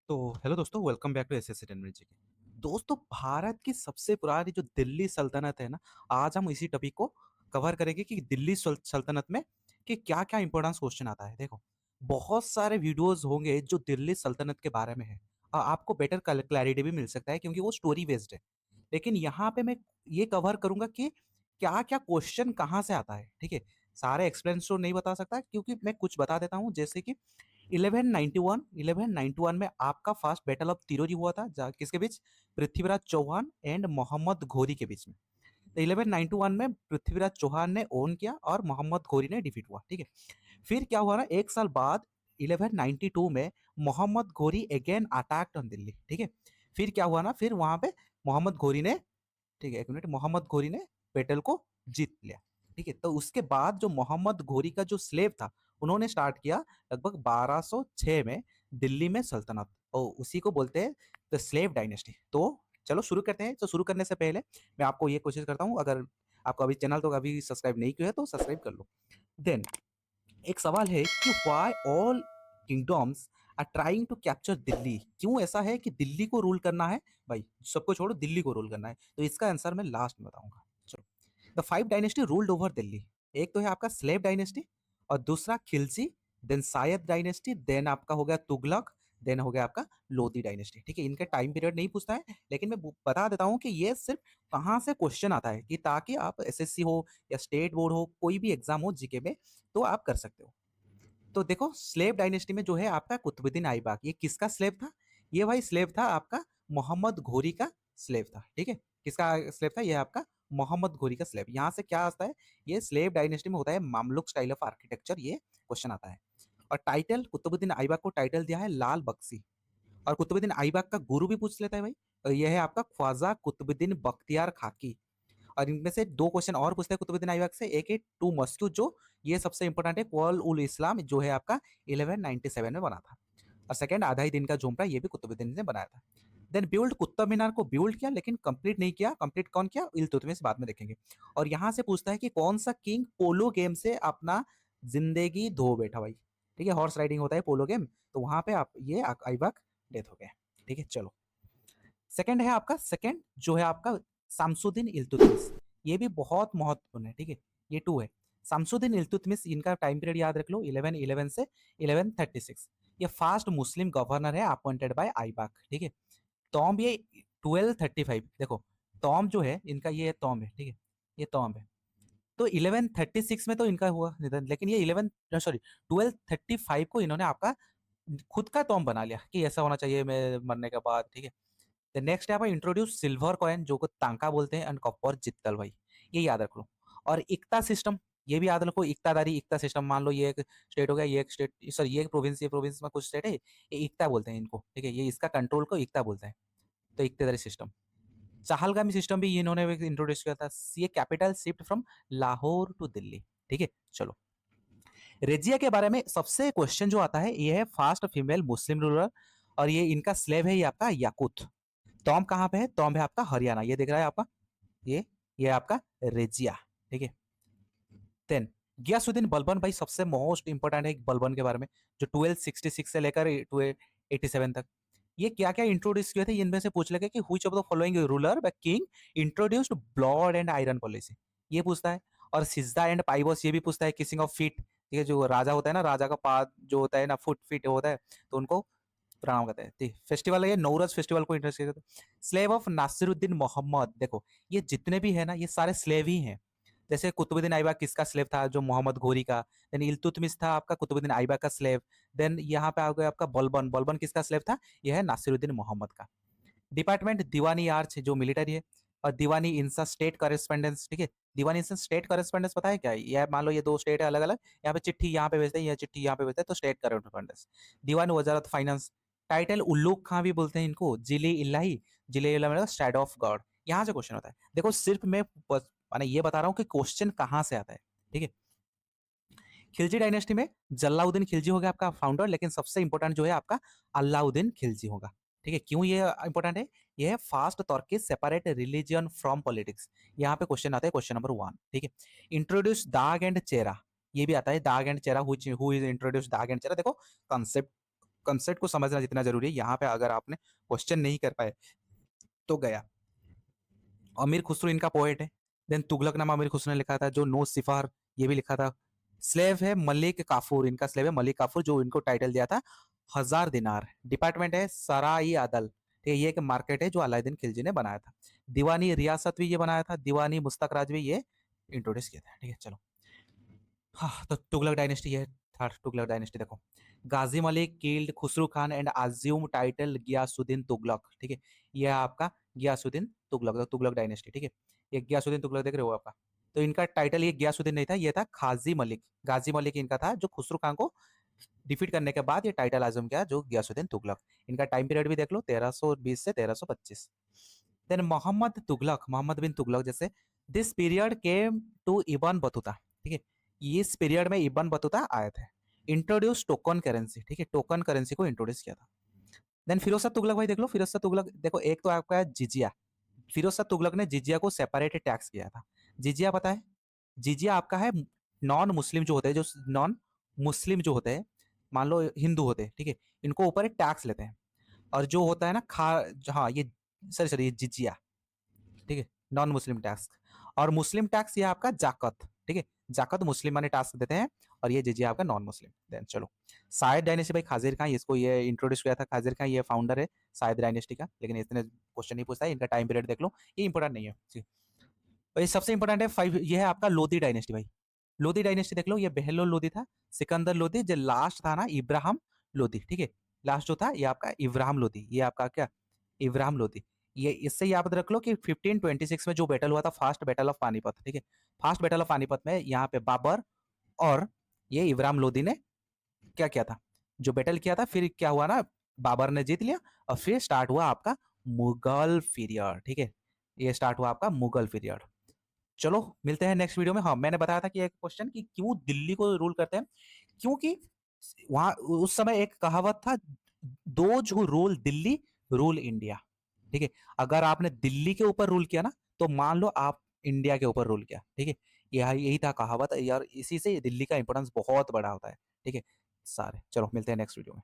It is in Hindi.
तो हेलो दोस्तों, welcome back to SSC technology के। दोस्तों, भारत की सबसे पुरानी जो दिल्ली सल्तनत है ना, आज हम इसी टॉपिक को कवर करेंगे कि दिल्ली सल्तनत में कि क्या क्या इंपॉर्टेंस क्वेश्चन आता है। देखो, बहुत सारे वीडियोस होंगे जो दिल्ली सल्तनत के बारे में है और आपको बेटर क्लैरिटी भी मिल सकता है क्योंकि वो स्टोरी बेस्ड है। लेकिन यहाँ पे मैं ये कवर करूंगा कि क्या क्या क्वेश्चन कहाँ से आता है। ठीक है, सारे एक्सप्लेन तो नहीं बता सकता क्योंकि मैं कुछ बता देता हूँ, जैसे कि 1191 में आपका फर्स्ट बैटल ऑफ तिरोरी हुआ था, किसके बीच? पृथ्वीराज चौहान एंड मोहम्मद घोरी के बीच में। तो 1191 में पृथ्वीराज चौहान ने ओन किया और मोहम्मद घोरी ने डिफीट हुआ। ठीक है, फिर क्या हुआ ना, एक साल बाद 1192 में मोहम्मद घोरी अगेन अटैक्ड ऑन दिल्ली। ठीक है, फिर क्या हुआ ना, फिर वहां पे मोहम्मद घोरी ने, ठीक है एक मिनट, मोहम्मद घोरी ने बैटल को जीत लिया। ठीक है, तो उसके बाद जो मोहम्मद घोरी का जो स्लेव था, उन्होंने स्टार्ट किया लगभग 1206 में दिल्ली में सल्तनत, और उसी को बोलते हैं द स्लेव डायनेस्टी। तो चलो शुरू करते हैं। तो शुरू करने से पहले मैं आपको ये कोशिश करता हूँ, अगर आपको अभी चैनल तो अभी सब्सक्राइब नहीं किया है तो सब्सक्राइब कर लो। देन एक सवाल है कि why all kingdoms are trying to capture Delhi. क्यों ऐसा है कि दिल्ली को रूल करना है? भाई सबको छोड़ो, दिल्ली को रूल करना है। तो इसका आंसर मैं लास्ट में बताऊंगा। चलो, the five dynasty ruled over Delhi. एक तो है आपका स्लेव डायनेस्टी, और दूसरा खिलजी, देन सायद डायनेस्टी, देन आपका हो गया तुगलक, देन हो गया आपका लोधी डायनेस्टी। ठीक है, इनके टाइम पीरियड नहीं पूछता है, लेकिन मैं बता देता हूँ कि ये सिर्फ कहाँ से क्वेश्चन आता है, कि ताकि आप एसएससी हो या स्टेट बोर्ड हो, कोई भी एग्जाम हो जीके में, तो आप कर सकते हो। तो देखो, स्लेव डायनेस्टी में जो है आपका कुतुबुद्दीन ऐबक, ये किसका स्लेव था? ये भाई स्लेव था आपका मोहम्मद घोरी का स्लेव था। ठीक है, किसका स्लेव था? ये आपका मोहम्मद घोरी का स्लेव। यहाँ से क्या आता है, ये स्लेव डायनेस्टी में होता है मामलुक स्टाइल ऑफ आर्किटेक्चर, ये क्वेश्चन आता है। और टाइटल, कुतुबुद्दीन ऐबक को टाइटल दिया है लाल बख्शी। और कुतुबुद्दीन ऐबक का गुरु भी पूछ लेता है भाई, और यह है आपका ख्वाजा कुतुबुद्दीन बख्तियार खाकी। और इनमें से दो क्वेश्चन और पूछते हैं कुतुबुद्दीन ऐबक से। एक है टू मस्क्यू, जो ये सबसे इंपॉर्टेंट है, क्वाल उल इस्लाम, जो है आपका 1197 में बना था। और सेकंड आधा ही दिन का झुमरा, ये भी कुतुबुद्दीन ने बनाया था। देन बिल्ड, कुतुब मीनार को बिल्ड किया लेकिन कंप्लीट नहीं किया। कंप्लीट कौन किया? इल्तुतमिश, बाद में देखेंगे। और यहाँ से पूछता है कि कौन सा किंग पोलो गेम से अपना जिंदगी धो बैठा भाई। ठीक है, हॉर्स राइडिंग होता है पोलो गेम, तो वहां पे आप ये ऐबक डेथ हो गया। ठीक है, चलो सेकंड है आपका, सेकंड जो है आपका शमसुद्दीन इल्तुतमिश। ये भी बहुत महत्वपूर्ण है। ठीक है, ये टू है। शमसुद्दीन इल्तुतमिश, इनका टाइम पीरियड याद रख लो, 1111 से 1136। ये फास्ट मुस्लिम गवर्नर है अपॉइंटेड बाय ऐबक। ठीक है, टॉम ये 1235, देखो टॉम जो है इनका, ये टॉम है। ठीक है, ये टॉम है। तो 1136 में तो इनका हुआ निधन, लेकिन ये 11 सॉरी 1235 को इन्होंने आपका खुद का टॉम बना लिया कि ऐसा होना चाहिए मैं मरने के बाद। ठीक है, द नेक्स्ट है इंट्रोड्यूस सिल्वर कॉइन, जो को तांका बोलते हैं, एंड कॉपर जित्तल भाई, ये याद रख लो। और इक्ता सिस्टम, ये भी याद रखो, इक्तादारी इक्ता सिस्टम। मान लो ये एक स्टेट हो गया, ये एक स्टेट, सॉरी ये एक प्रोविंस, ये प्रोविंस में कुछ स्टेट है, ये इक्ता बोलते हैं इनको। ठीक है, ये इसका कंट्रोल को इक्ता बोलते हैं। तो इक्तेदारी सिस्टम, चाहलगामी सिस्टम भी इन्होंने इंट्रोड्यूस किया था। ये capital shift from Lahore to Delhi. ठीक है, चलो रेजिया के बारे में सबसे क्वेश्चन जो आता है, ये है फास्ट फीमेल मुस्लिम रूलर, और ये इनका स्लेव है, ये आपका याकूत। टॉम कहाँ पे है? टॉम है आपका हरियाणा, ये दिख रहा है आपका, ये आपका रेजिया। ठीक है, देन गयासुद्दीन बलबन भाई, सबसे मोस्ट इंपोर्टेंट है बलबन के बारे में, जो 1266 से लेकर 1287 तक ये क्या क्या इंट्रोड्यूस किए थे, इनमें से पूछ लगे कि which of the following ruler the king introduced blood and iron policy, ये पूछता है। और सिजदा एंड पाइबोस, ये भी पूछता है। किसिंग ऑफ फीट, ठीक है, जो राजा होता है ना, राजा का पाद जो होता है ना, फुट फीट होता है, तो उनको प्रणाम करते हैं। ठीक, फेस्टिवल है ये नौरज फेस्टिवल को इंट्रोड्यूस किया था। स्लेव ऑफ नासिरुद्दीन मोहम्मद, देखो ये जितने भी है ना, ये सारे स्लेव ही हैं। जैसे कुतुबुद्दीन ऐबक किसका स्लेव था? जो मोहम्मद घोरी का। देन इल्तुतमिश था आपका कुतुबुद्दीन ऐबक का स्लेव। देन यहाँ पे आ गया आपका बलबन, बलबन किसका स्लेव था? यह है नासिरुद्दीन मोहम्मद का। डिपार्टमेंट दीवानी आर्च, जो मिलिट्री है। और दीवानी इंसा स्टेट करेस्पॉन्डेंस। ठीक है, दीवानी इंसा स्टेट करेस्पॉन्डेंस पता है क्या है? यह मान लो ये दो स्टेट है अलग अलग, यहाँ पे चिट्ठी यहाँ पे भेजते हैं, यह चिट्ठी यहाँ पे भेजते हैं, तो स्टेट करेस्पॉन्डेंस। दीवान वजारत फाइनेंस, टाइटल उल्लूक खां भी बोलते हैं इनको, जिले इलाही, जिले इलाही मतलब स्टैड ऑफ गॉड। यहाँ से क्वेश्चन होता है। देखो सिर्फ मैं माने ये बता रहा हूँ कि क्वेश्चन कहाँ से आता है। ठीक है, खिलजी डायनेस्टी में जलाउद्दीन खिलजी हो गया आपका फाउंडर, लेकिन सबसे इंपॉर्टेंट जो है आपका अलाउद्दीन खिलजी होगा। ठीक है, क्यों ये इंपॉर्टेंट है? ये है fast Turkish separate religion from politics. यहाँ पे क्वेश्चन आता है, क्वेश्चन नंबर 1। ठीक है, इंट्रोड्यूस दाग एंड चेरा, ये भी आता है दाग and Chera, who is introduce दाग एंड चेरा। देखो कंसेप्ट कंसेप्ट को समझना जितना जरूरी है, यहाँ पे अगर आपने क्वेश्चन नहीं कर पाए तो गया। अमीर खुसरो इनका पोएट है। देन तुगलकनामा अमीर खुसरो ने लिखा था। जो नो सिफार ये भी लिखा था। स्लेव है मलिक काफूर, इनका स्लेव है मलिक काफूर, जो इनको टाइटल दिया था 1000 दिनार। डिपार्टमेंट है सराई आदल, ठीक है, ये एक मार्केट है जो अलाउद्दीन खिलजी ने बनाया था। दीवानी रियासत भी ये बनाया था, दीवानी मुस्तक राज भी ये इंट्रोड्यूस किया था। ठीक है, चलो। हाँ, तो तुगलक डायनेस्टी है। थर्ड तुगलक डायनेस्टी देखो। Ghazi Malik killed Khusro Khan and assume title Ghiyasuddin Tughlaq, ठीक है, ये है आपका गियासुद्दीन तुगलक, तो तुगलक डायनेस्टी, ठीक है। ये गियासुद्दीन तुगलक देख रहे हो आपका। तो इनका टाइटल ये गियासुद्दीन नहीं था, ये था खाजी मलिक। गाजी मलिक इनका था, जो खुसरू खान को डिफीट करने के बाद ये टाइटल आजम किया, जो गियासुद्दीन तुगलक। इनका टाइम पीरियड भी देख लो, 1320 से 1325। देन मोहम्मद तुगलक, मोहम्मद बिन तुगलक जैसे। This period came to Ibn Battuta, ठीक है, इस पीरियड में इबन बतूता आए थे। इंट्रोड्यूस टोकन करेंसी, ठीक है, टोकन करेंसी को इंट्रोड्यूस किया था। देन फिरोज शाह तुगलक भाई देख लो। फिरोज शाह तुगलक देखो, एक तो आपका है जिजिया। फिरोज शाह तुगलक ने जिजिया को सेपरेट टैक्स किया था। जिजिया पता है? जिजिया आपका है नॉन मुस्लिम जो होते हैं, जो नॉन मुस्लिम जो होते हैं, मान लो हिंदू होते हैं, ठीक है, इनको ऊपर एक टैक्स लेते हैं। और जो होता है ना खा, हाँ ये, सॉरी सॉरी, ये जिजिया, ठीक है, नॉन मुस्लिम टैक्स। और मुस्लिम टैक्स ये आपका जाकत, ठीक है, जाकत मुस्लिम माने टैक्स देते हैं, और ये जिजिया आपका नॉन मुस्लिम। देन चलो, सायद डायनेस्टी भाई खाजिर खान, इसको ये इंट्रोड्यूस किया था खाजिर खान, ये फाउंडर है सायद डायनेस्टी का, लेकिन इतने क्वेश्चन नहीं पूछता है। इनका टाइम पीरियड देख लो, ये इंपॉर्टेंट नहीं है, ठीक है। और ये सबसे इंपॉर्टेंट है फाइव, ये है आपका लोधी डायनेस्टी भाई। लोधी डायनेस्टी देख लो, ये बहलोल लोधी था, सिकंदर लोधी, जो लास्ट था ना इब्राहिम लोधी, ठीक है, लास्ट जो था ये आपका इब्राहिम लोधी, ये आपका क्या, इब्राहिम लोधी। ये इससे याद रख लो कि 1526 में जो बैटल हुआ था, फास्ट बैटल ऑफ पानीपत, ठीक है, फास्ट बैटल ऑफ पानीपत में यहाँ पे बाबर और ये इब्राहिम लोधी ने क्या किया था, जो बैटल किया था, फिर क्या हुआ ना, बाबर ने जीत लिया, और फिर स्टार्ट हुआ आपका मुगल पीरियड, ठीक है, ये स्टार्ट हुआ आपका मुगल पीरियड। चलो मिलते हैं नेक्स्ट वीडियो में। हाँ, मैंने बताया था कि एक क्वेश्चन कि क्यों दिल्ली को रूल करते हैं, क्योंकि वहां उस समय एक कहावत था, दो जो रूल दिल्ली रूल इंडिया, ठीक है, अगर आपने दिल्ली के ऊपर रूल किया ना, तो मान लो आप इंडिया के ऊपर रूल किया, ठीक है, यही था कहावत यार, इसी से दिल्ली का इंपॉर्टेंस बहुत बड़ा होता है, ठीक है। सारे चलो मिलते हैं नेक्स्ट वीडियो में।